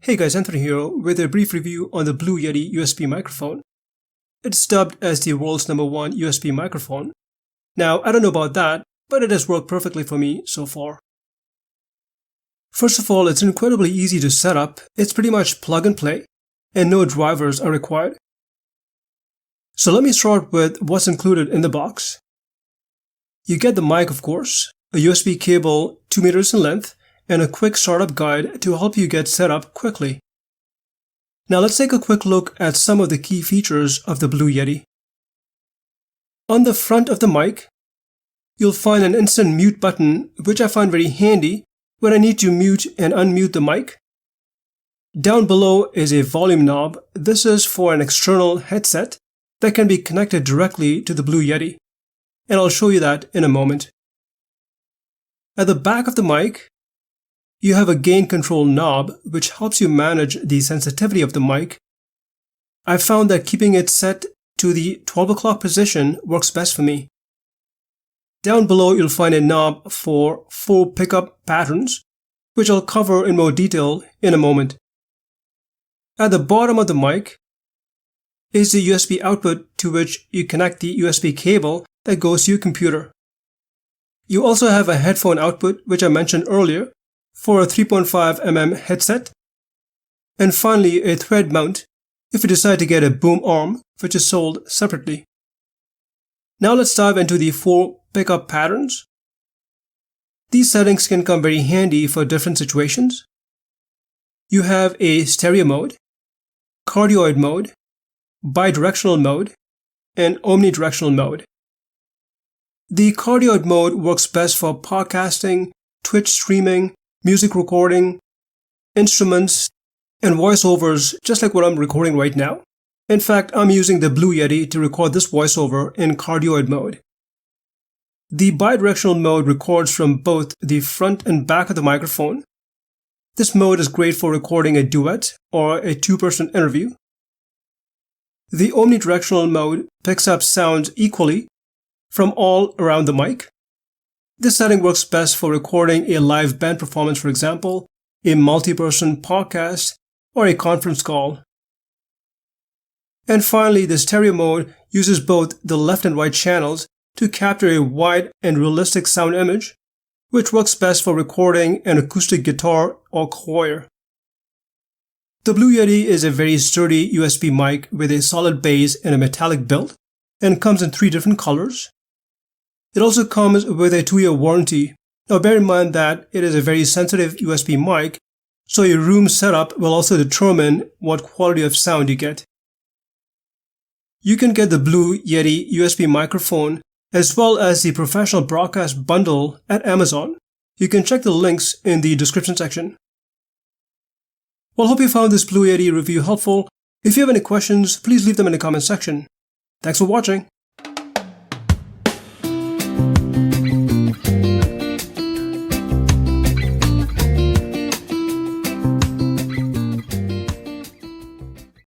Hey guys, Anthony here with a brief review on the Blue Yeti USB microphone. It's dubbed as the world's #1 USB microphone. Now, I don't know about that, but it has worked perfectly for me so far. First of all, it's incredibly easy to set up. It's pretty much plug and play, and no drivers are required. So let me start with what's included in the box. You get the mic, of course, a USB cable 2 meters in length, and a quick startup guide to help you get set up quickly. Now let's take a quick look at some of the key features of the Blue Yeti. On the front of the mic, you'll find an instant mute button, which I find very handy when I need to mute and unmute the mic. Down below is a volume knob. This is for an external headset that can be connected directly to the Blue Yeti, and I'll show you that in a moment. At the back of the mic, you have a gain control knob which helps you manage the sensitivity of the mic. I found that keeping it set to the 12 o'clock position works best for me. Down below you'll find a knob for 4 pickup patterns, which I'll cover in more detail in a moment. At the bottom of the mic is the USB output to which you connect the USB cable that goes to your computer. You also have a headphone output, which I mentioned earlier, for a 3.5 mm headset, and finally a thread mount if you decide to get a boom arm, which is sold separately. Now let's dive into the 4 pickup patterns. These settings can come very handy for different situations. You have a stereo mode, cardioid mode, bidirectional mode, and omnidirectional mode. The cardioid mode works best for podcasting, Twitch streaming, music recording, instruments, and voiceovers, just like what I'm recording right now. In fact, I'm using the Blue Yeti to record this voiceover in cardioid mode. The bidirectional mode records from both the front and back of the microphone. This mode is great for recording a duet or a 2-person interview. The omnidirectional mode picks up sounds equally from all around the mic. This setting works best for recording a live band performance, for example, a multi-person podcast, or a conference call. And finally, the stereo mode uses both the left and right channels to capture a wide and realistic sound image, which works best for recording an acoustic guitar or choir. The Blue Yeti is a very sturdy USB mic with a solid base and a metallic build, and comes in 3 different colors. It also comes with a 2-year warranty. Now bear in mind that it is a very sensitive USB mic, so your room setup will also determine what quality of sound you get. You can get the Blue Yeti USB microphone as well as the professional broadcast bundle at Amazon. You can check the links in the description section. Well, hope you found this Blue Yeti review helpful. If you have any questions, please leave them in the comment section. Thanks for watching.